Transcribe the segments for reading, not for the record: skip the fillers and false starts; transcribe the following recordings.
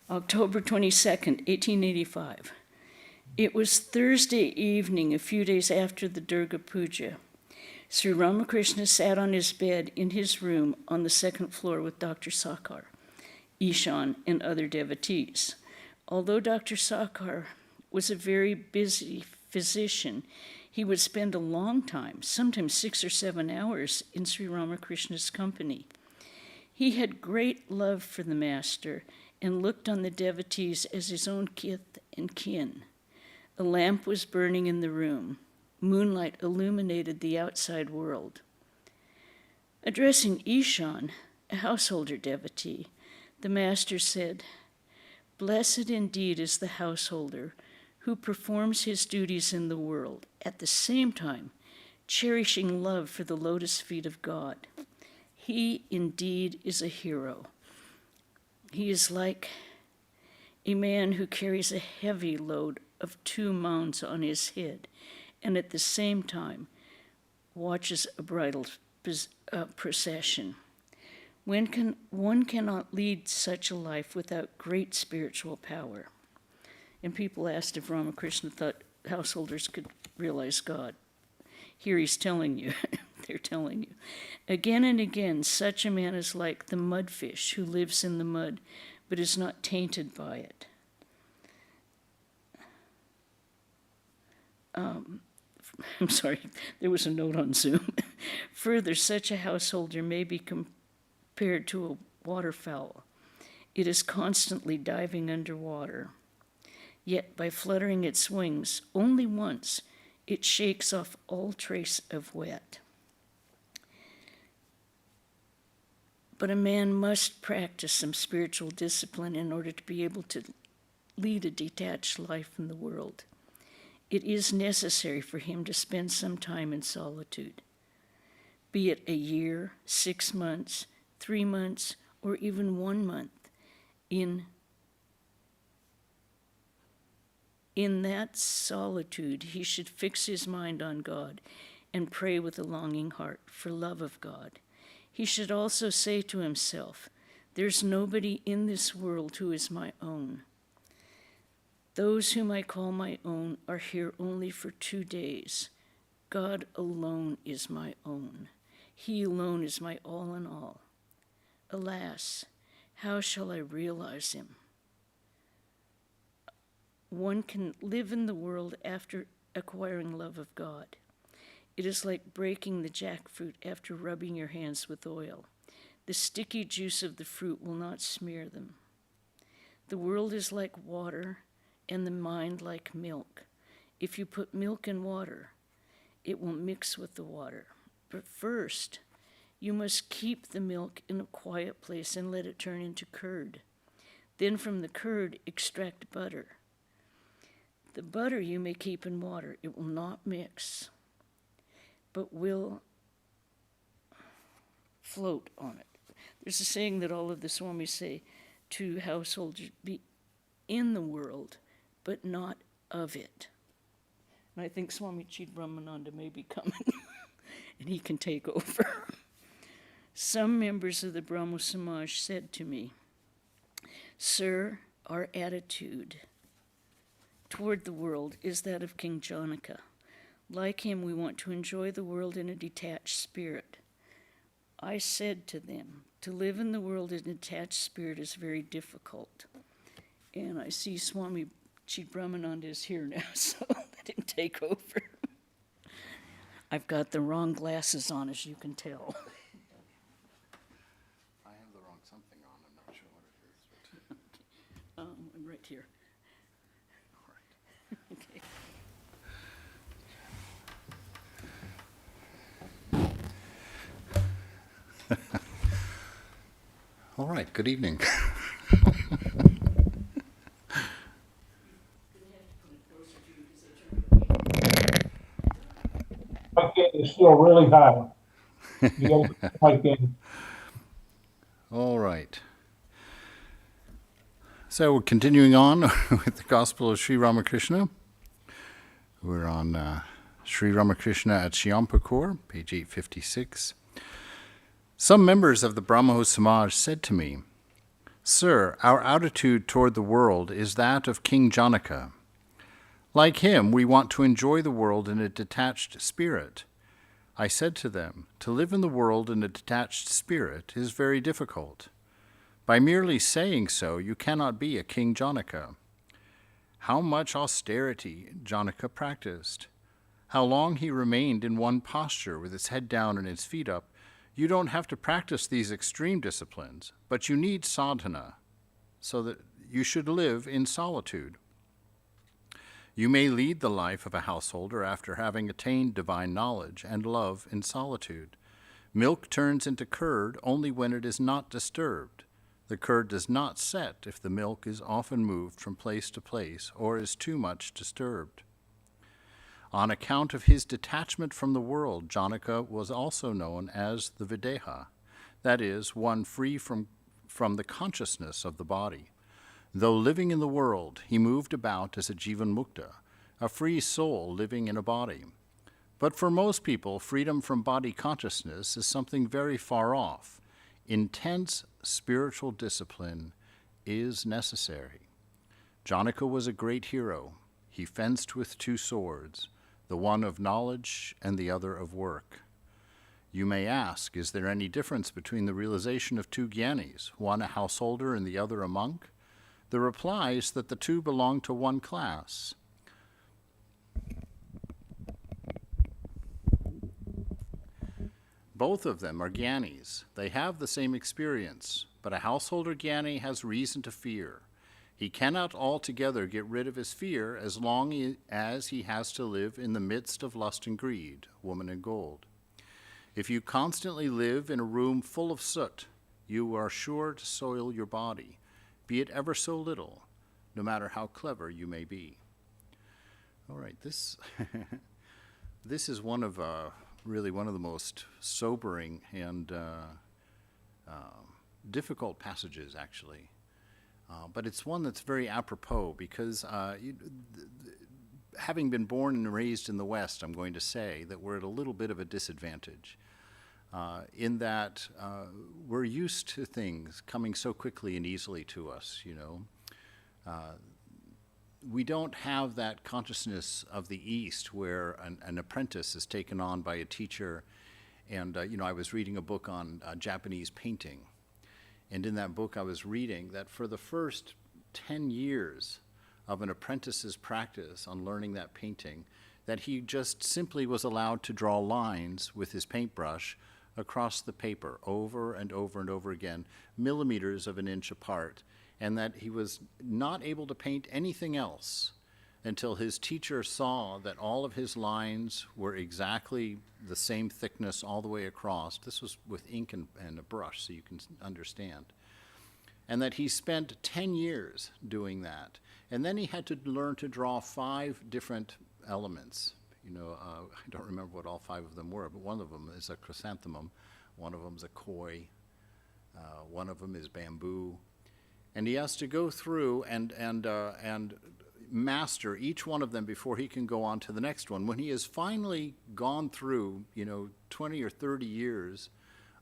October 22nd, 1885. It was Thursday evening, a few days after the Durga Puja. Sri Ramakrishna sat on his bed in his room on the second floor with Dr. Sakar, Ishan, and other devotees. Although Dr. Sakar was a very busy physician, he would spend a long time, sometimes 6 or 7 hours, in Sri Ramakrishna's company. He had great love for the Master and looked on the devotees as his own kith and kin. A lamp was burning in the room. Moonlight illuminated the outside world. Addressing Ishan, a householder devotee, the Master said, "Blessed indeed is the householder who performs his duties in the world, at the same time cherishing love for the lotus feet of God. He indeed is a hero. He is like a man who carries a heavy load of 2 mounds on his head, and at the same time watches a bridal procession. One cannot lead such a life without great spiritual power." And people asked if Ramakrishna thought householders could realize God. Here he's telling you, they're telling you. Again and again, such a man is like the mudfish who lives in the mud, but is not tainted by it. I'm sorry, there was a note on Zoom. Further, such a householder may be compared to a waterfowl. It is constantly diving underwater. Yet by fluttering its wings only once, it shakes off all trace of wet. But a man must practice some spiritual discipline in order to be able to lead a detached life in the world. It is necessary for him to spend some time in solitude, be it a year, 6 months, 3 months, or even 1 month. In that solitude, he should fix his mind on God and pray with a longing heart for love of God. He should also say to himself, "There's nobody in this world who is my own. Those whom I call my own are here only for 2 days. God alone is my own. He alone is my all in all. Alas, how shall I realize him?" One can live in the world after acquiring love of God. It is like breaking the jackfruit after rubbing your hands with oil. The sticky juice of the fruit will not smear them. The world is like water, and the mind like milk. If you put milk in water, it will mix with the water. But first, you must keep the milk in a quiet place and let it turn into curd. Then from the curd, extract butter. The butter you may keep in water. It will not mix, but will float on it. There's a saying that all of the Swamis say to householders, be in the world, but not of it. And I think Swami Chidbrahmananda may be coming, and he can take over. Some members of the Brahmo Samaj said to me, "Sir, our attitude toward the world is that of King Janaka. Like him, we want to enjoy the world in a detached spirit." I said to them, to live in the world in a detached spirit is very difficult. And I see Swami Chidbrahmananda is here now, so let him take over. I've got the wrong glasses on, as you can tell. I have the wrong something on. I'm not sure what it is. But I'm right here. all right. Okay. All right. Good evening. Mic in is still really high. You gotta put the mic in. All right. So we're continuing on with the Gospel of Sri Ramakrishna. We're on Sri Ramakrishna at Syampakor, page 856. Some members of the Brahmo Samaj said to me, Sir, our attitude toward the world is that of King Janaka. Like him, we want to enjoy the world in a detached spirit. I said to them, to live in the world in a detached spirit is very difficult. By merely saying so, you cannot be a King Janaka. How much austerity Janaka practiced, how long he remained in one posture with his head down and his feet up. You don't have to practice these extreme disciplines, but you need sadhana, so that you should live in solitude. You may lead the life of a householder after having attained divine knowledge and love in solitude. Milk turns into curd only when it is not disturbed. The curd does not set if the milk is often moved from place to place or is too much disturbed. On account of his detachment from the world, Janaka was also known as the Videha, that is, one free from the consciousness of the body. Though living in the world, he moved about as a Jivan Mukta, a free soul living in a body. But for most people, freedom from body consciousness is something very far off. Intense spiritual discipline is necessary. Janaka was a great hero. He fenced with two swords, the one of knowledge and the other of work. You may ask, is there any difference between the realization of two jnanis, one a householder and the other a monk? The reply is that the two belong to one class. Both of them are jnanis. They have the same experience, but a householder jnani has reason to fear. He cannot altogether get rid of his fear as long as he has to live in the midst of lust and greed, woman and gold. If you constantly live in a room full of soot, you are sure to soil your body, be it ever so little, no matter how clever you may be. All right, this is one of really one of the most sobering and difficult passages, actually. But it's one that's very apropos because having been born and raised in the West, I'm going to say that we're at a little bit of a disadvantage in that we're used to things coming so quickly and easily to us, you know. We don't have that consciousness of the East where an apprentice is taken on by a teacher. And, I was reading a book on Japanese painting. And in that book, I was reading that for the first 10 years of an apprentice's practice on learning that painting, that he just simply was allowed to draw lines with his paintbrush across the paper over and over and over again, millimeters of an inch apart, and that he was not able to paint anything else until his teacher saw that all of his lines were exactly the same thickness all the way across. This was with ink and a brush, so you can understand. And that he spent 10 years doing that. And then he had to learn to draw 5 different elements. I don't remember what all 5 of them were, but one of them is a chrysanthemum, one of them is a koi, one of them is bamboo. And he has to go through and master each one of them before he can go on to the next one. When he has finally gone through, 20 or 30 years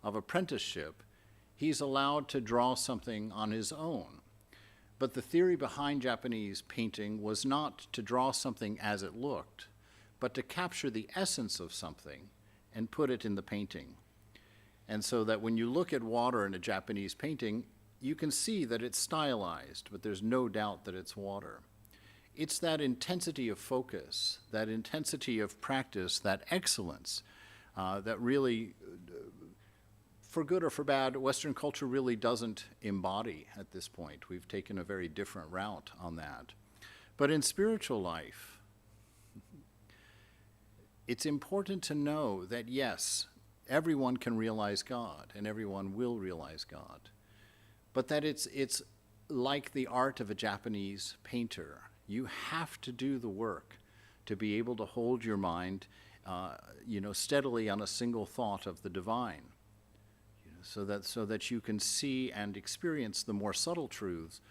of apprenticeship, he's allowed to draw something on his own. But the theory behind Japanese painting was not to draw something as it looked, but to capture the essence of something and put it in the painting. And so that when you look at water in a Japanese painting, you can see that it's stylized, but there's no doubt that it's water. It's that intensity of focus, that intensity of practice, that excellence that really, for good or for bad, Western culture really doesn't embody at this point. We've taken a very different route on that. But in spiritual life, it's important to know that yes, everyone can realize God and everyone will realize God. But that it's like the art of a Japanese painter. You have to do the work to be able to hold your mind, steadily on a single thought of the divine, so that you can see and experience the more subtle truths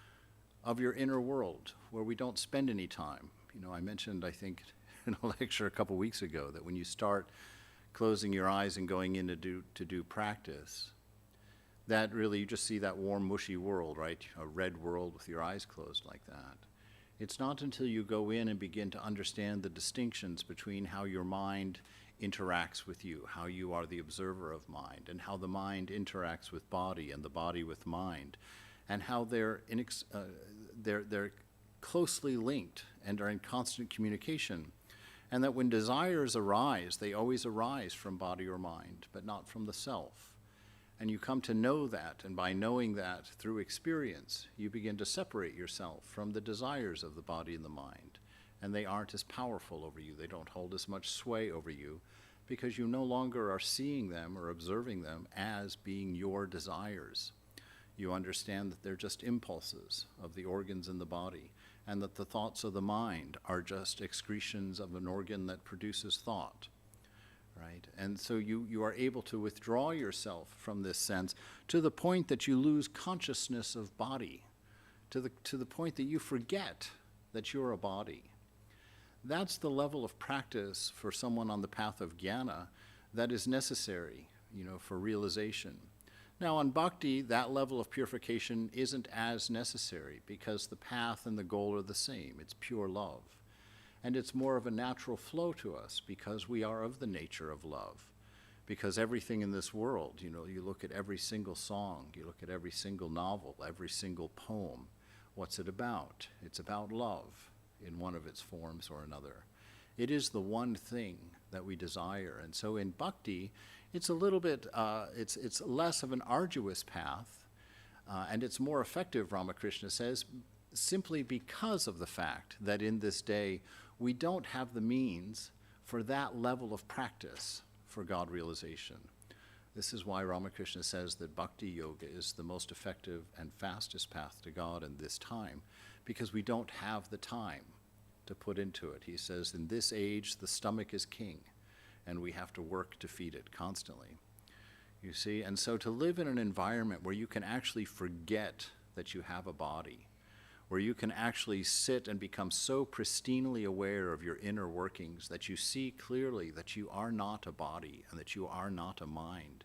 of your inner world, where we don't spend any time. I mentioned, I think, in a lecture a couple weeks ago, that when you start closing your eyes and going in to do practice, that really, you just see that warm, mushy world, right? A red world with your eyes closed like that. It's not until you go in and begin to understand the distinctions between how your mind interacts with you, how you are the observer of mind, and how the mind interacts with body and the body with mind, and how they're closely linked and are in constant communication, and that when desires arise, they always arise from body or mind, but not from the self. And you come to know that, and by knowing that through experience, you begin to separate yourself from the desires of the body and the mind, and they aren't as powerful over you. They don't hold as much sway over you, because you no longer are seeing them or observing them as being your desires. You understand that they're just impulses of the organs in the body, and that the thoughts of the mind are just excretions of an organ that produces thought, right? And so you are able to withdraw yourself from this sense to the point that you lose consciousness of body, to the point that you forget that you're a body. That's the level of practice for someone on the path of jnana that is necessary, for realization. Now, on bhakti, that level of purification isn't as necessary because the path and the goal are the same. It's pure love. And it's more of a natural flow to us because we are of the nature of love. Because everything in this world, you look at every single song, you look at every single novel, every single poem. What's it about? It's about love in one of its forms or another. It is the one thing that we desire. And so in bhakti, it's a little bit, it's less of an arduous path, and it's more effective, Ramakrishna says, simply because of the fact that in this day we don't have the means for that level of practice for God realization. This is why Ramakrishna says that bhakti yoga is the most effective and fastest path to God in this time, because we don't have the time to put into it. He says, in this age, the stomach is king, and we have to work to feed it constantly. You see, and so to live in an environment where you can actually forget that you have a body, where you can actually sit and become so pristinely aware of your inner workings that you see clearly that you are not a body and that you are not a mind,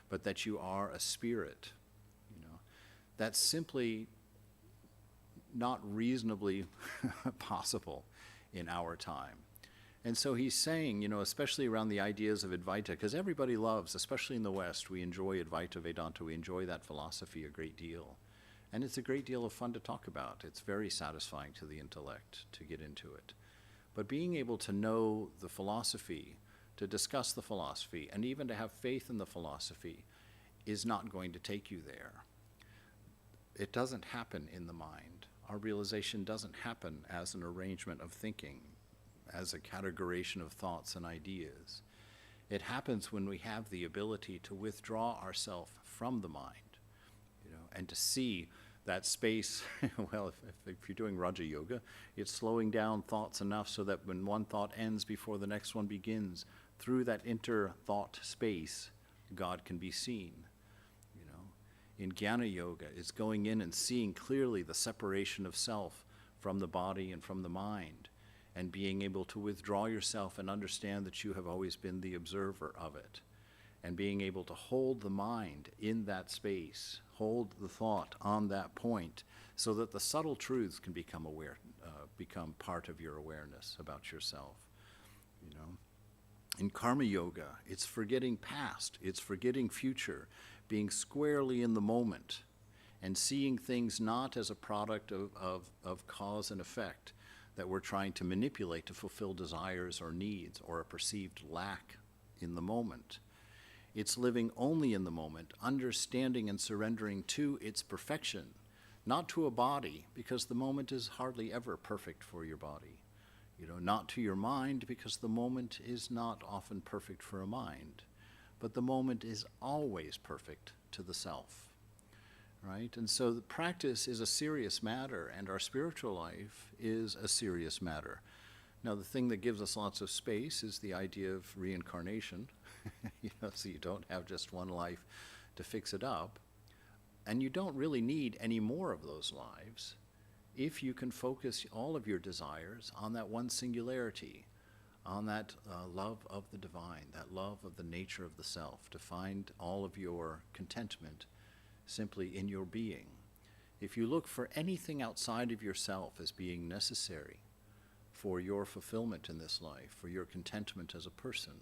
but that you are a spirit, that's simply not reasonably possible in our time. And so he's saying, especially around the ideas of Advaita, because everybody loves, especially in the West, we enjoy Advaita Vedanta, we enjoy that philosophy a great deal. And it's a great deal of fun to talk about. It's very satisfying to the intellect to get into it. But being able to know the philosophy, to discuss the philosophy, and even to have faith in the philosophy is not going to take you there. It doesn't happen in the mind. Our realization doesn't happen as an arrangement of thinking, as a categorization of thoughts and ideas. It happens when we have the ability to withdraw ourselves from the mind, and to see that space. Well, if you're doing Raja Yoga, it's slowing down thoughts enough so that when one thought ends before the next one begins, through that inter-thought space, God can be seen. In Jnana Yoga, it's going in and seeing clearly the separation of self from the body and from the mind, and being able to withdraw yourself and understand that you have always been the observer of it, and being able to hold the mind in that space, hold the thought on that point, so that the subtle truths can become become part of your awareness about yourself. In Karma Yoga, it's forgetting past, it's forgetting future, being squarely in the moment, and seeing things not as a product of cause and effect that we're trying to manipulate to fulfill desires or needs or a perceived lack in the moment. It's living only in the moment, understanding and surrendering to its perfection, not to a body, because the moment is hardly ever perfect for your body. Not to your mind, because the moment is not often perfect for a mind, but the moment is always perfect to the self, right? And so the practice is a serious matter, and our spiritual life is a serious matter. Now, the thing that gives us lots of space is the idea of reincarnation, so you don't have just one life to fix it up. And you don't really need any more of those lives if you can focus all of your desires on that one singularity, on that love of the divine, that love of the nature of the self, to find all of your contentment simply in your being. If you look for anything outside of yourself as being necessary for your fulfillment in this life, for your contentment as a person,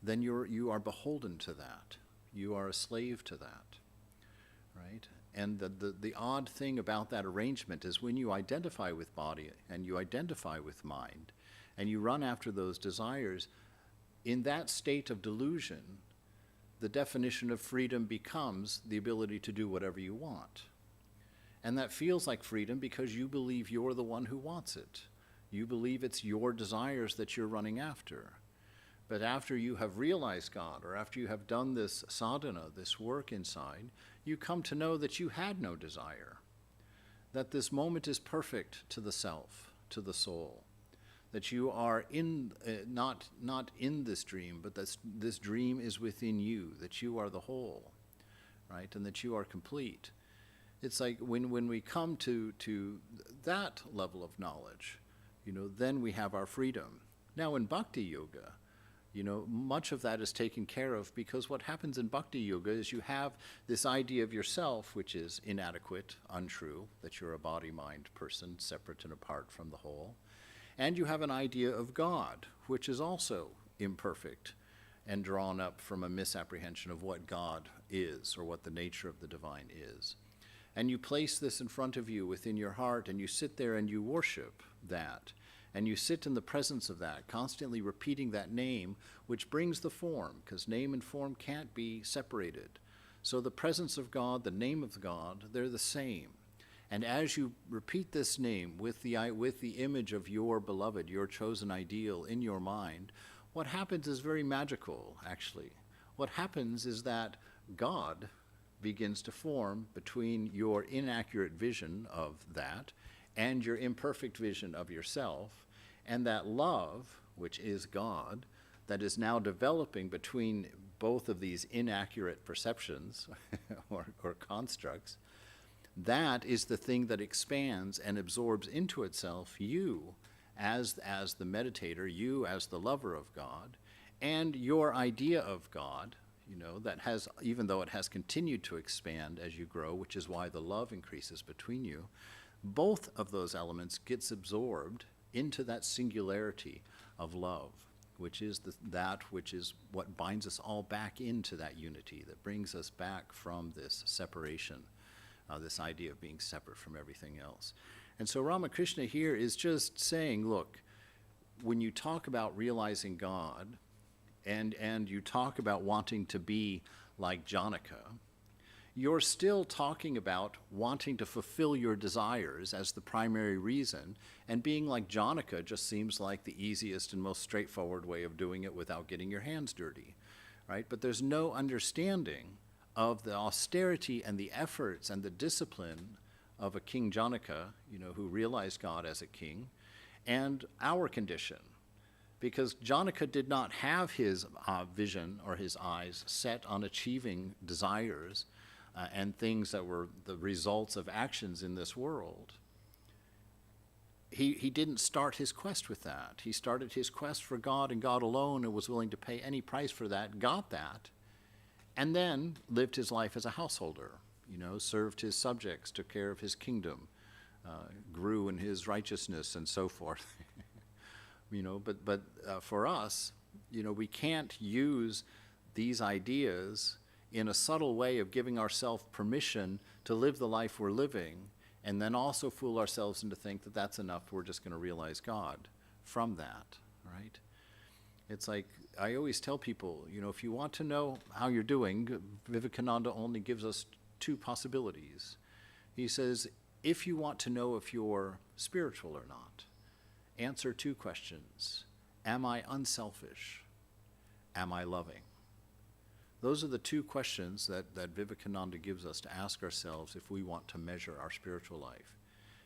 then you are beholden to that. You are a slave to that, right? And the odd thing about that arrangement is when you identify with body and you identify with mind and you run after those desires, in that state of delusion, the definition of freedom becomes the ability to do whatever you want. And that feels like freedom because you believe you're the one who wants it. You believe it's your desires that you're running after. But after you have realized God, or after you have done this sadhana, this work inside, you come to know that you had no desire, that this moment is perfect to the self, to the soul, that you are not in this dream, but this dream is within you, that you are the whole, right, and that you are complete. It's like when we come to that level of knowledge, then we have our freedom. Now in Bhakti Yoga, much of that is taken care of because what happens in Bhakti Yoga is you have this idea of yourself, which is inadequate, untrue, that you're a body-mind person, separate and apart from the whole. And you have an idea of God, which is also imperfect and drawn up from a misapprehension of what God is or what the nature of the divine is. And you place this in front of you within your heart and you sit there and you worship that. And you sit in the presence of that, constantly repeating that name, which brings the form, because name and form can't be separated. So the presence of God, the name of God, they're the same. And as you repeat this name with the image of your beloved, your chosen ideal in your mind, what happens is very magical, actually. What happens is that God begins to form between your inaccurate vision of that and your imperfect vision of yourself, and that love, which is God, that is now developing between both of these inaccurate perceptions or constructs, that is the thing that expands and absorbs into itself you as the meditator, you as the lover of God, and your idea of God, that has, even though it has continued to expand as you grow, which is why the love increases between you, both of those elements gets absorbed into that singularity of love, which is that which is what binds us all back into that unity, that brings us back from this separation, this idea of being separate from everything else. And so Ramakrishna here is just saying, look, when you talk about realizing God, and you talk about wanting to be like Janaka, you're still talking about wanting to fulfill your desires as the primary reason, and being like Janaka just seems like the easiest and most straightforward way of doing it without getting your hands dirty, right? But there's no understanding of the austerity and the efforts and the discipline of a King Janaka, who realized God as a king, and our condition. Because Janaka did not have his vision or his eyes set on achieving desires and things that were the results of actions in this world. He didn't start his quest with that. He started his quest for God and God alone and was willing to pay any price for that, got that, and then lived his life as a householder, served his subjects, took care of his kingdom, grew in his righteousness and so forth. But for us, we can't use these ideas in a subtle way of giving ourselves permission to live the life we're living, and then also fool ourselves into think that that's enough, we're just going to realize God from that, right? It's like, I always tell people, if you want to know how you're doing, Vivekananda only gives us two possibilities. He says, if you want to know if you're spiritual or not, answer two questions. Am I unselfish? Am I loving? Those are the two questions that Vivekananda gives us to ask ourselves if we want to measure our spiritual life.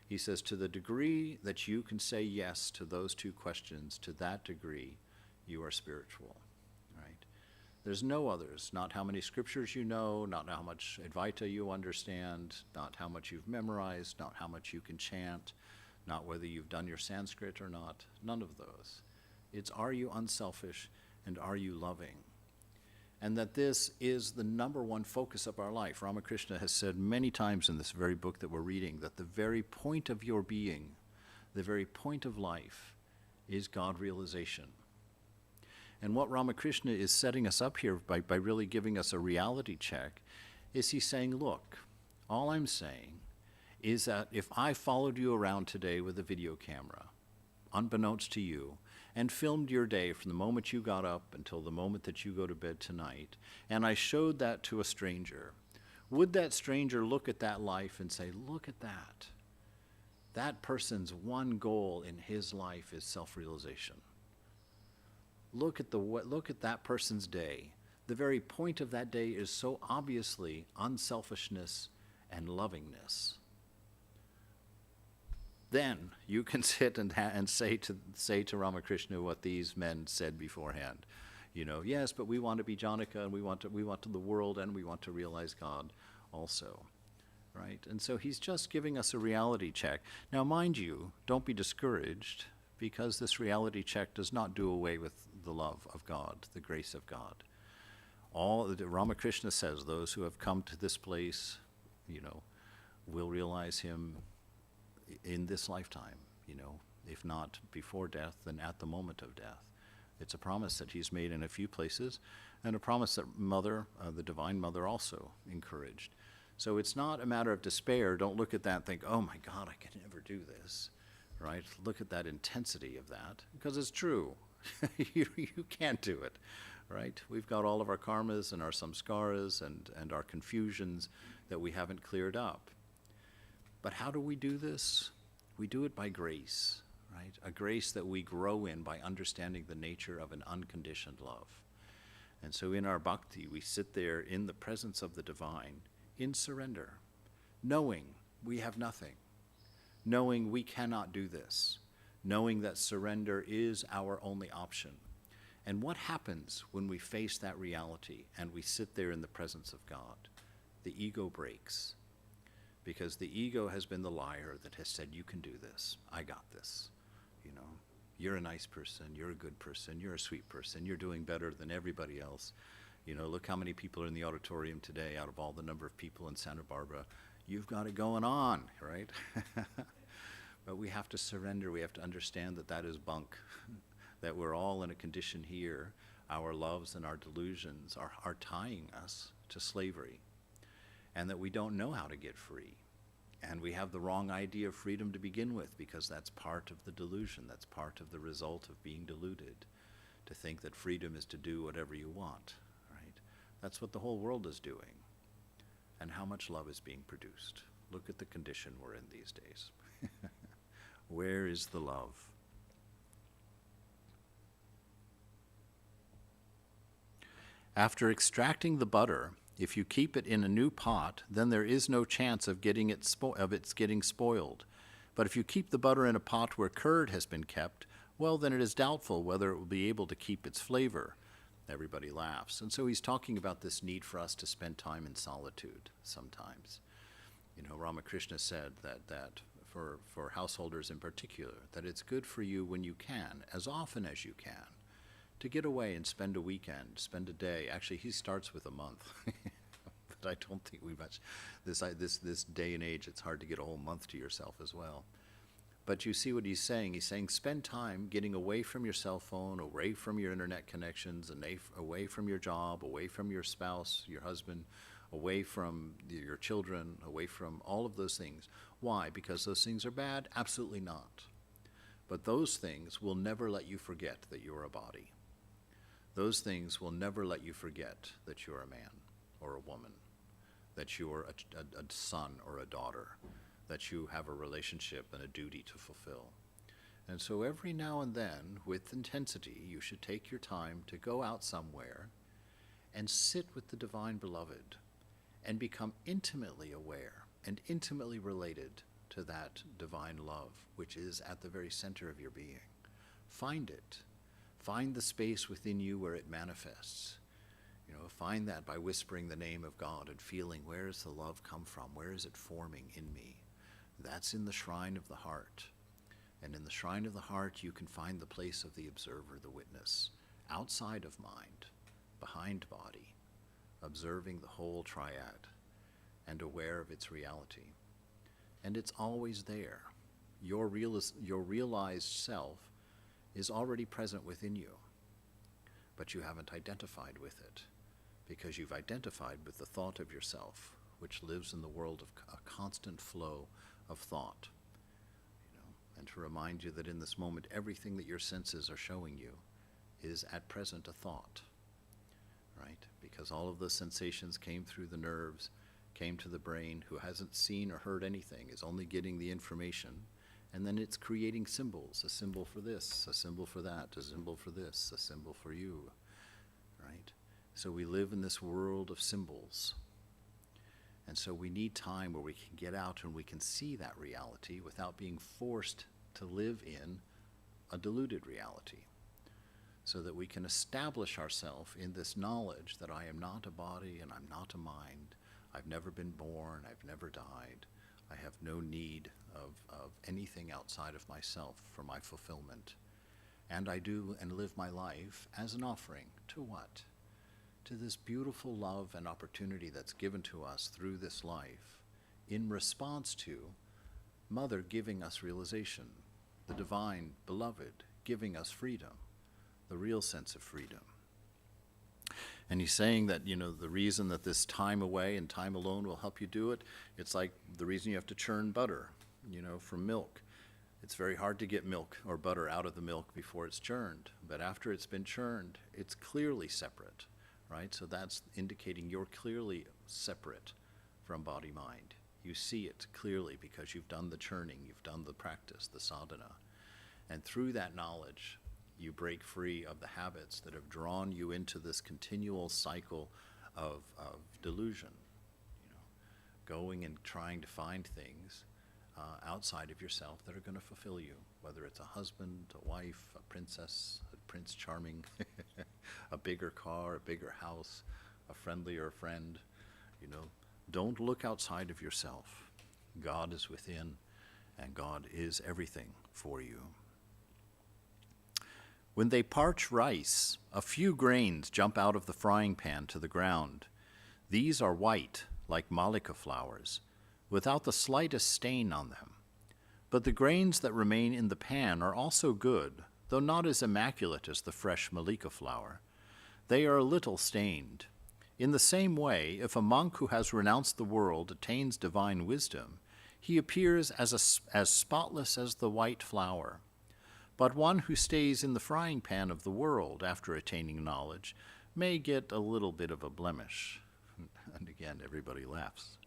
He says, to the degree that you can say yes to those two questions, to that degree, you are spiritual, right? There's no others, not how many scriptures you know, not how much Advaita you understand, not how much you've memorized, not how much you can chant, not whether you've done your Sanskrit or not, none of those. It's, are you unselfish and are you loving? and that this is the number one focus of our life. Ramakrishna has said many times in this very book that we're reading that the very point of your being, the very point of life, is God realization. And what Ramakrishna is setting us up here by really giving us a reality check is he's saying, look, all I'm saying is that if I followed you around today with a video camera, unbeknownst to you, and filmed your day from the moment you got up until the moment that you go to bed tonight, and I showed that to a stranger, would that stranger look at that life and say, look at that? That person's one goal in his life is self-realization. Look at that person's day. The very point of that day is so obviously unselfishness and lovingness. Then you can sit and say to Ramakrishna what these men said beforehand. Yes, but we want to be Janaka, and we want to the world, and we want to realize God also, right? And so he's just giving us a reality check. Now, mind you, don't be discouraged, because this reality check does not do away with the love of God, the grace of God. Ramakrishna says those who have come to this place, will realize him in this lifetime, if not before death, then at the moment of death. It's a promise that he's made in a few places, and a promise that the Divine Mother also encouraged. So it's not a matter of despair. Don't look at that and think, oh my God, I can never do this, right? Look at that intensity of that, because it's true. you can't do it, right? We've got all of our karmas and our samskaras and our confusions that we haven't cleared up. But how do we do this? We do it by grace, right? A grace that we grow in by understanding the nature of an unconditioned love. And so in our bhakti, we sit there in the presence of the divine, in surrender, knowing we have nothing, knowing we cannot do this, knowing that surrender is our only option. And what happens when we face that reality and we sit there in the presence of God? The ego breaks. Because the ego has been the liar that has said, you can do this, I got this. You're a nice person, you're a good person, you're a sweet person, you're doing better than everybody else. Look how many people are in the auditorium today out of all the number of people in Santa Barbara. You've got it going on, right? But we have to surrender, we have to understand that that is bunk, that we're all in a condition here. Our loves and our delusions are tying us to slavery, and that we don't know how to get free. And we have the wrong idea of freedom to begin with, because that's part of the delusion, that's part of the result of being deluded, to think that freedom is to do whatever you want, right? That's what the whole world is doing. And how much love is being produced? Look at the condition we're in these days. Where is the love? After extracting the butter, if you keep it in a new pot, then there is no chance of its getting spoiled. But if you keep the butter in a pot where curd has been kept, well, then it is doubtful whether it will be able to keep its flavor. Everybody laughs. And so he's talking about this need for us to spend time in solitude sometimes. Ramakrishna said that for householders in particular, that it's good for you when you can, as often as you can, to get away and spend a weekend, spend a day. Actually, he starts with a month. But I don't think we much, this day and age, it's hard to get a whole month to yourself as well. But you see what he's saying. He's saying spend time getting away from your cell phone, away from your internet connections, and away from your job, away from your spouse, your husband, away from your children, away from all of those things. Why? Because those things are bad? Absolutely not. But those things will never let you forget that you're a body. Those things will never let you forget that you're a man or a woman, that you're a son or a daughter, that you have a relationship and a duty to fulfill. And so every now and then, with intensity, you should take your time to go out somewhere and sit with the Divine Beloved and become intimately aware and intimately related to that divine love, which is at the very center of your being. Find it. Find the space within you where it manifests. Find that by whispering the name of God and feeling, where does the love come from? Where is it forming in me? That's in the shrine of the heart. And in the shrine of the heart, you can find the place of the observer, the witness, outside of mind, behind body, observing the whole triad and aware of its reality. And it's always there. Your realized self is already present within you, but you haven't identified with it because you've identified with the thought of yourself, which lives in the world of a constant flow of thought. And to remind you that in this moment, everything that your senses are showing you is at present a thought, right? Because all of the sensations came through the nerves, came to the brain. Who hasn't seen or heard anything is only getting the information, and then it's creating symbols, a symbol for this, a symbol for that, a symbol for this, a symbol for you, right? So we live in this world of symbols. And so we need time where we can get out and we can see that reality without being forced to live in a deluded reality, so that we can establish ourselves in this knowledge that I am not a body and I'm not a mind. I've never been born, I've never died. I have no need of anything outside of myself for my fulfillment. And I do and live my life as an offering to what? To this beautiful love and opportunity that's given to us through this life in response to Mother giving us realization, the divine beloved giving us freedom, the real sense of freedom. And he's saying that, the reason that this time away and time alone will help you do it, it's like the reason you have to churn butter, from milk. It's very hard to get milk or butter out of the milk before it's churned, but after it's been churned, it's clearly separate. Right? So that's indicating you're clearly separate from body-mind. You see it clearly because you've done the churning, you've done the practice, the sadhana. And through that knowledge, you break free of the habits that have drawn you into this continual cycle of delusion. Going and trying to find things outside of yourself that are going to fulfill you, whether it's a husband, a wife, a princess, a prince charming, a bigger car, a bigger house, a friendlier friend. Don't look outside of yourself. God is within, and God is everything for you. When they parch rice, a few grains jump out of the frying pan to the ground. These are white, like malika flowers, without the slightest stain on them. But the grains that remain in the pan are also good, though not as immaculate as the fresh malika flower. They are a little stained. In the same way, if a monk who has renounced the world attains divine wisdom, he appears as spotless as the white flower. But one who stays in the frying pan of the world after attaining knowledge may get a little bit of a blemish. And again, everybody laughs.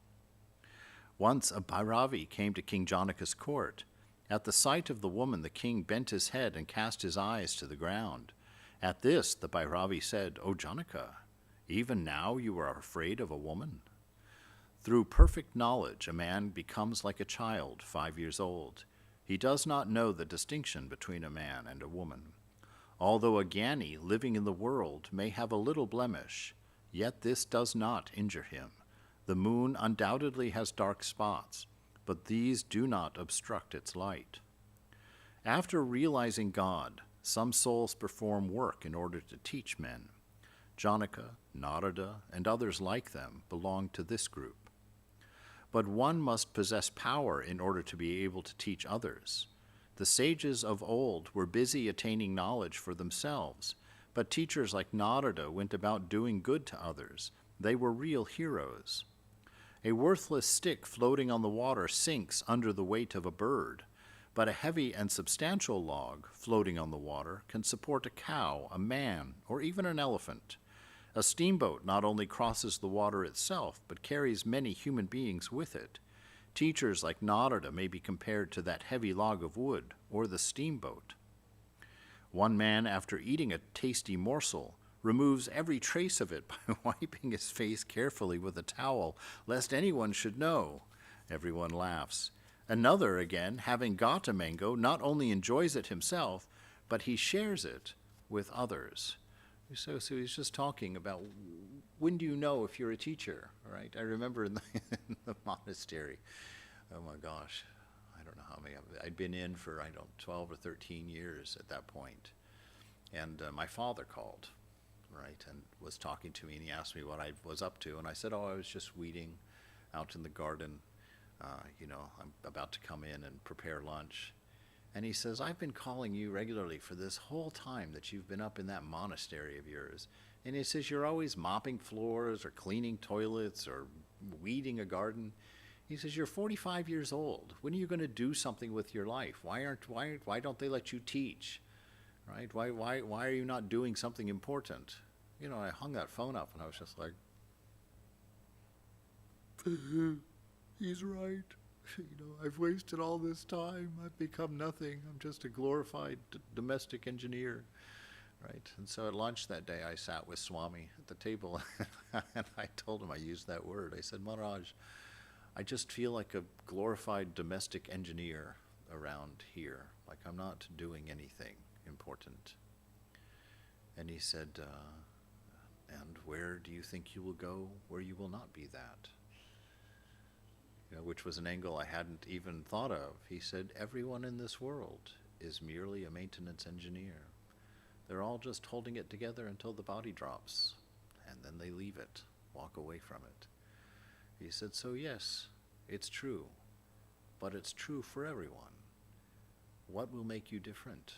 Once a Bhairavi came to King Janaka's court. At the sight of the woman, the king bent his head and cast his eyes to the ground. At this, the Bhairavi said, "O Janaka, even now you are afraid of a woman?" Through perfect knowledge, a man becomes like a child, 5 years old. He does not know the distinction between a man and a woman. Although a Jnani living in the world may have a little blemish, yet this does not injure him. The moon undoubtedly has dark spots, but these do not obstruct its light. After realizing God, some souls perform work in order to teach men. Janaka, Narada, and others like them belong to this group. But one must possess power in order to be able to teach others. The sages of old were busy attaining knowledge for themselves, but teachers like Narada went about doing good to others. They were real heroes. A worthless stick floating on the water sinks under the weight of a bird, but a heavy and substantial log floating on the water can support a cow, a man, or even an elephant. A steamboat not only crosses the water itself, but carries many human beings with it. Teachers like Narada may be compared to that heavy log of wood or the steamboat. One man, after eating a tasty morsel, removes every trace of it by wiping his face carefully with a towel, lest anyone should know. Everyone laughs. Another, again, having got a mango, not only enjoys it himself, but he shares it with others. So he's just talking about, when do you know if you're a teacher, right? I remember in the monastery, oh my gosh, I don't know how many, I'd been in for, 12 or 13 years at that point. And my father called right, and was talking to me, and he asked me what I was up to, and I said, oh, I was just weeding out in the garden. I'm about to come in and prepare lunch. And he says, I've been calling you regularly for this whole time that you've been up in that monastery of yours. And he says, you're always mopping floors or cleaning toilets or weeding a garden. He says, you're 45 years old. When are you going to do something with your life? Why don't they let you teach? Right? Why are you not doing something important? I hung that phone up and I was just like, he's right. I've wasted all this time. I've become nothing. I'm just a glorified domestic engineer. Right? And so at lunch that day, I sat with Swami at the table and I told him, I used that word. I said, Maharaj, I just feel like a glorified domestic engineer around here. Like I'm not doing anything important. And he said, and where do you think you will go where you will not be that? Which was an angle I hadn't even thought of. He said, everyone in this world is merely a maintenance engineer. They're all just holding it together until the body drops, and then they leave it, walk away from it. He said, so yes, it's true, but it's true for everyone. What will make you different?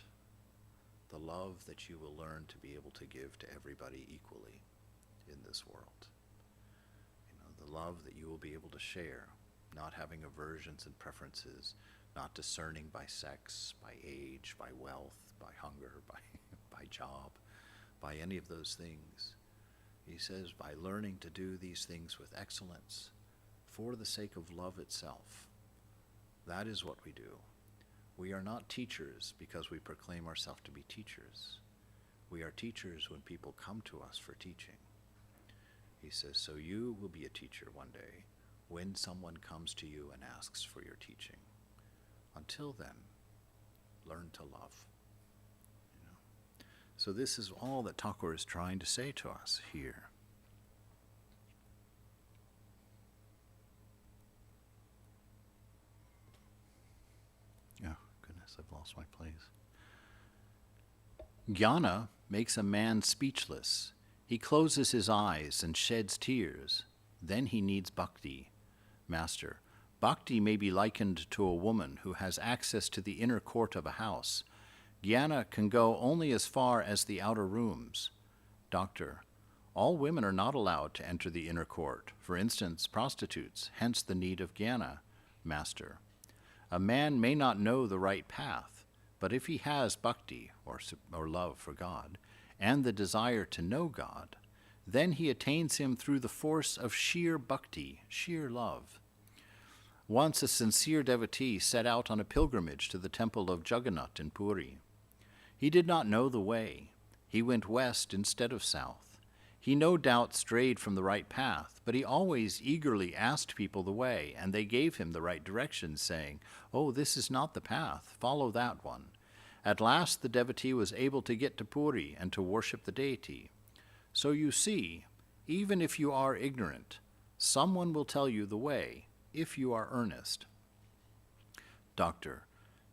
The love that you will learn to be able to give to everybody equally in this world. The love that you will be able to share, not having aversions and preferences, not discerning by sex, by age, by wealth, by hunger, by job, by any of those things. He says, by learning to do these things with excellence for the sake of love itself. That is what we do. We are not teachers because we proclaim ourselves to be teachers. We are teachers when people come to us for teaching. He says, so you will be a teacher one day when someone comes to you and asks for your teaching. Until then, learn to love. So this is all that Thakur is trying to say to us here. Oh, goodness, I've lost my place. Jnana makes a man speechless. He closes his eyes and sheds tears. Then he needs bhakti. Master, bhakti may be likened to a woman who has access to the inner court of a house. Jnana can go only as far as the outer rooms. Doctor, all women are not allowed to enter the inner court, for instance, prostitutes, hence the need of jnana. Master, a man may not know the right path, but if he has bhakti, or love for God, and the desire to know God, then he attains him through the force of sheer bhakti, sheer love. Once a sincere devotee set out on a pilgrimage to the temple of Jagannath in Puri. He did not know the way. He went west instead of south. He no doubt strayed from the right path, but he always eagerly asked people the way, and they gave him the right direction, saying, oh, this is not the path, follow that one. At last the devotee was able to get to Puri and to worship the deity. So you see, even if you are ignorant, someone will tell you the way, if you are earnest. Doctor,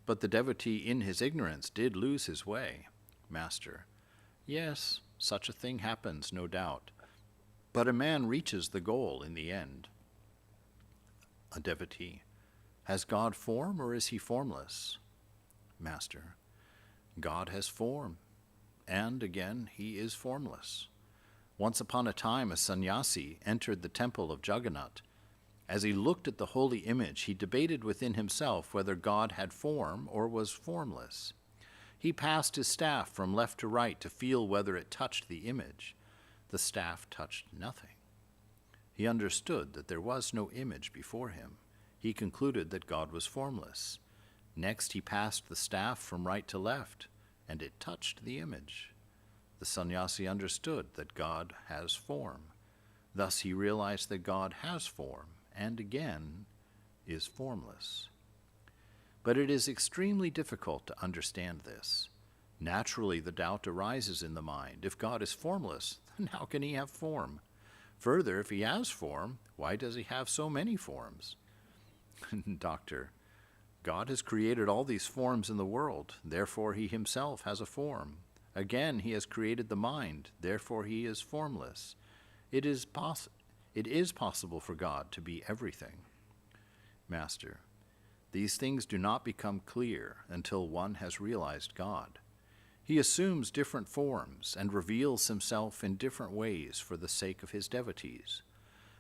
but the devotee in his ignorance did lose his way. Master, yes, such a thing happens, no doubt. But a man reaches the goal in the end. A devotee, has God form or is he formless? Master, God has form, and again he is formless. Once upon a time a sannyasi entered the temple of Jagannath. As he looked at the holy image, he debated within himself whether God had form or was formless. He passed his staff from left to right to feel whether it touched the image. The staff touched nothing. He understood that there was no image before him. He concluded that God was formless. Next, he passed the staff from right to left, and it touched the image. The sannyasi understood that God has form. Thus he realized that God has form, and again is formless. But it is extremely difficult to understand this. Naturally, the doubt arises in the mind. If God is formless, then how can he have form? Further, if he has form, why does he have so many forms? Doctor, God has created all these forms in the world, therefore he himself has a form. Again, he has created the mind, therefore he is formless. It is possible for God to be everything. Master, these things do not become clear until one has realized God. He assumes different forms and reveals himself in different ways for the sake of his devotees.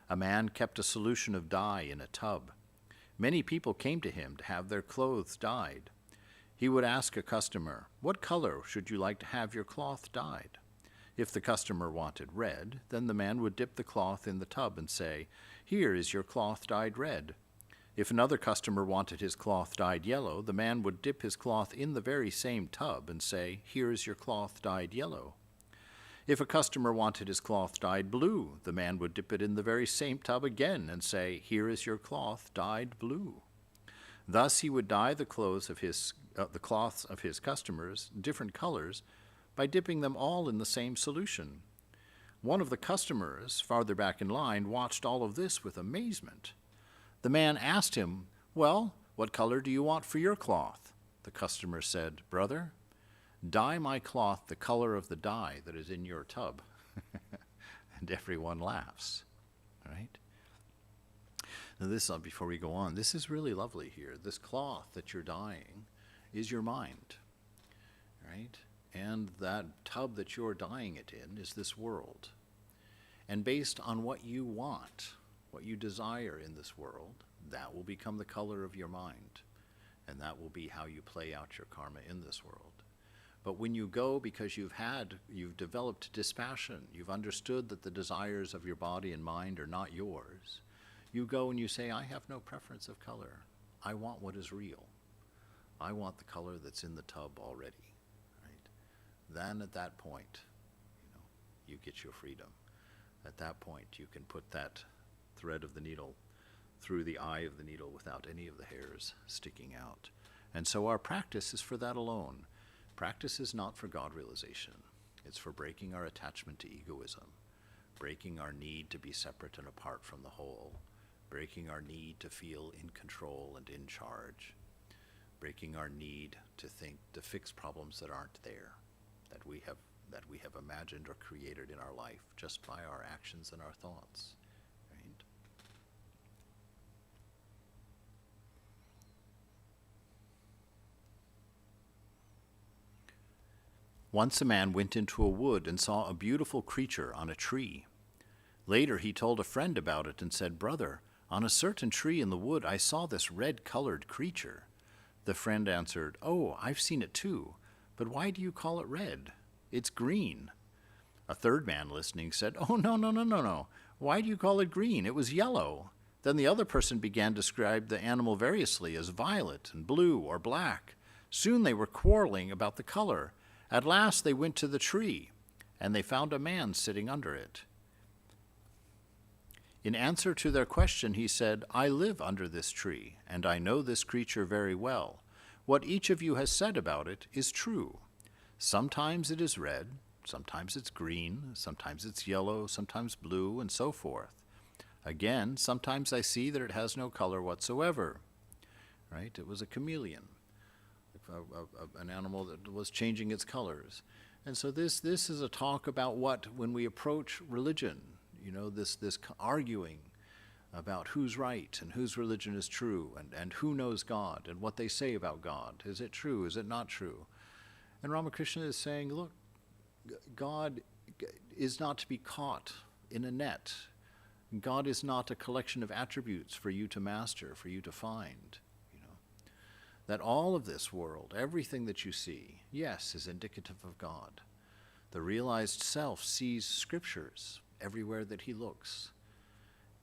A man kept a solution of dye in a tub. Many people came to him to have their clothes dyed. He would ask a customer, "What color should you like to have your cloth dyed?" If the customer wanted red, then the man would dip the cloth in the tub and say, "Here is your cloth dyed red." If another customer wanted his cloth dyed yellow, the man would dip his cloth in the very same tub and say, "Here is your cloth dyed yellow." If a customer wanted his cloth dyed blue, the man would dip it in the very same tub again and say, "Here is your cloth dyed blue." Thus he would dye the cloths of his customers different colors by dipping them all in the same solution. One of the customers, farther back in line, watched all of this with amazement. The man asked him, "Well, what color do you want for your cloth?" The customer said, "Brother, dye my cloth the color of the dye that is in your tub." And everyone laughs, right? Now this, before we go on, this is really lovely here. This cloth that you're dyeing is your mind, right? And that tub that you're dyeing it in is this world. And based on what you want, what you desire in this world, that will become the color of your mind. And that will be how you play out your karma in this world. But when you go because you've developed dispassion, you've understood that the desires of your body and mind are not yours, you go and you say, "I have no preference of color. I want what is real. I want the color that's in the tub already," right? Then at that point, you get your freedom. At that point, you can put that thread of the needle through the eye of the needle without any of the hairs sticking out. And so our practice is for that alone. Practice is not for God realization. It's for breaking our attachment to egoism, breaking our need to be separate and apart from the whole, breaking our need to feel in control and in charge, breaking our need to fix problems that aren't there, that we have imagined or created in our life just by our actions and our thoughts. Right? Once a man went into a wood and saw a beautiful creature on a tree. Later he told a friend about it and said, "Brother, on a certain tree in the wood I saw this red-colored creature." The friend answered, "Oh, I've seen it too, but why do you call it red? It's green." A third man listening said, "Oh, no. Why do you call it green? It was yellow." Then the other person began to describe the animal variously as violet and blue or black. Soon they were quarreling about the color. At last they went to the tree, and they found a man sitting under it. In answer to their question, he said, "I live under this tree, and I know this creature very well. What each of you has said about it is true. Sometimes it is red, sometimes it's green, sometimes it's yellow, sometimes blue, and so forth. Again, sometimes I see that it has no color whatsoever." Right? It was a chameleon, an animal that was changing its colors. And so this is a talk about when we approach religion, this arguing about who's right and whose religion is true and who knows God and what they say about God. Is it true? Is it not true? And Ramakrishna is saying, look, God is not to be caught in a net. God is not a collection of attributes for you to master, for you to find. That all of this world, everything that you see, yes, is indicative of God. The realized self sees scriptures everywhere that he looks.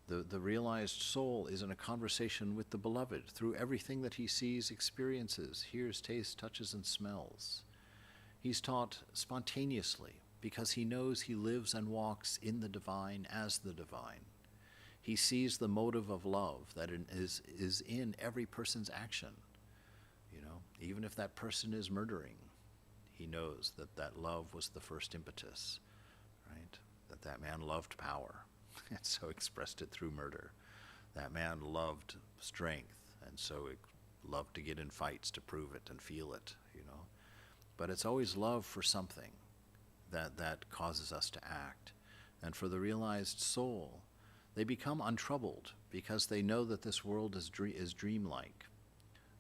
The realized soul is in a conversation with the beloved through everything that he sees, experiences, hears, tastes, touches, and smells. He's taught spontaneously because he knows he lives and walks in the divine as the divine. He sees the motive of love that is in every person's action. Even if that person is murdering, he knows that love was the first impetus, right? That man loved power, and so expressed it through murder. That man loved strength, and so it loved to get in fights to prove it and feel it, but it's always love for something that causes us to act. And for the realized soul, they become untroubled because they know that this world is dreamlike,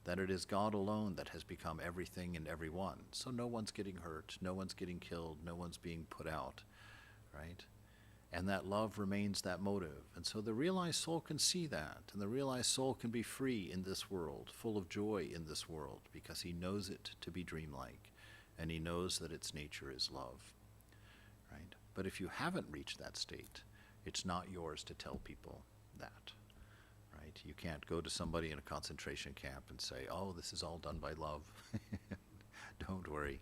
that it is God alone that has become everything and everyone. So no one's getting hurt, no one's getting killed, no one's being put out, right? And that love remains that motive. And so the realized soul can see that, and the realized soul can be free in this world, full of joy in this world, because he knows it to be dreamlike, and he knows that its nature is love, right? But if you haven't reached that state, it's not yours to tell people that, right? You can't go to somebody in a concentration camp and say, oh, this is all done by love. Don't worry,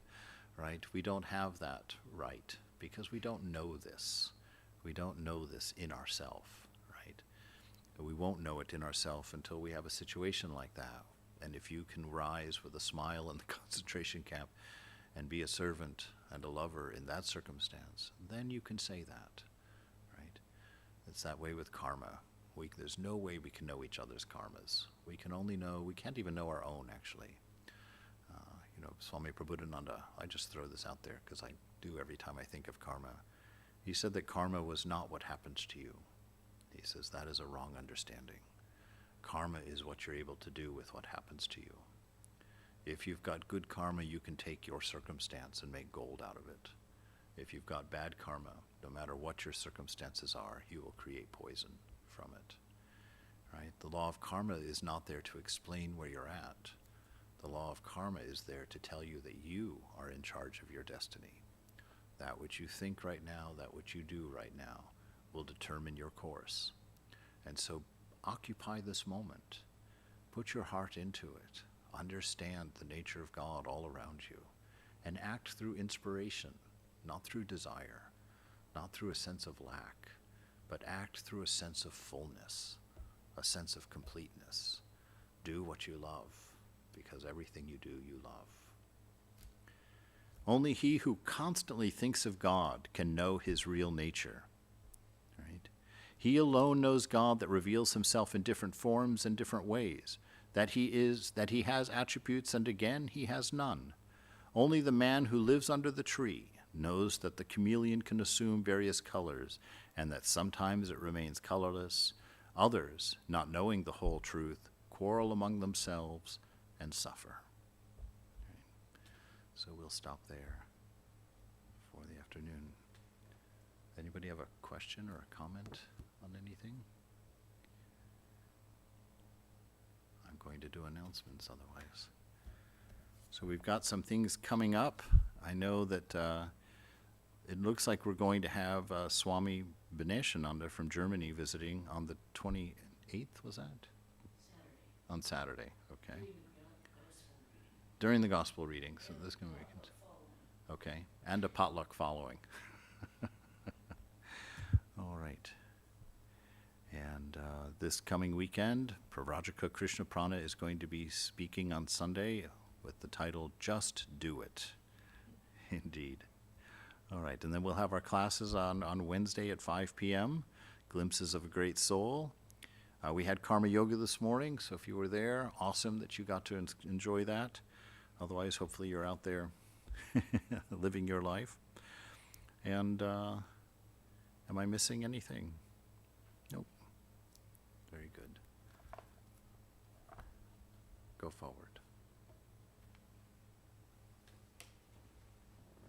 right? We don't have that right, because we don't know this. We don't know this in ourself, right? We won't know it in ourself until we have a situation like that. And if you can rise with a smile in the concentration camp and be a servant and a lover in that circumstance, then you can say that, right? It's that way with karma. There's no way we can know each other's karmas. We can't even know our own, actually. Swami Prabhupada, I just throw this out there because I do every time I think of karma. He said that karma was not what happens to you. He says that is a wrong understanding. Karma is what you're able to do with what happens to you. If you've got good karma, you can take your circumstance and make gold out of it. If you've got bad karma, no matter what your circumstances are, you will create poison from it, right? The law of karma is not there to explain where you're at. The law of karma is there to tell you that you are in charge of your destiny. That which you think right now, that which you do right now, will determine your course. And so occupy this moment. Put your heart into it. Understand the nature of God all around you. And act through inspiration, not through desire, not through a sense of lack, but act through a sense of fullness, a sense of completeness. Do what you love, because everything you do, you love. Only he who constantly thinks of God can know his real nature, right? He alone knows God that reveals himself in different forms and different ways, that he has attributes and again he has none. Only the man who lives under the tree knows that the chameleon can assume various colors and that sometimes it remains colorless. Others, not knowing the whole truth, quarrel among themselves and suffer. So we'll stop there for the afternoon. Anybody have a question or a comment on anything? I'm going to do announcements otherwise. So we've got some things coming up. I know that it looks like we're going to have Swami Chidbrahmananda from Germany visiting on the 28th, was that? Saturday. On Saturday, okay. During the gospel reading, so this can be okay, and a potluck following. All right. And this coming weekend, Pravrajaka Krishna Prana is going to be speaking on Sunday with the title, Just Do It. Indeed. All right, and then we'll have our classes on Wednesday at 5 p.m., Glimpses of a Great Soul. We had Karma Yoga this morning, so if you were there, awesome that you got to enjoy that. Otherwise, hopefully you're out there living your life. And am I missing anything? Nope. Very good. Go forward.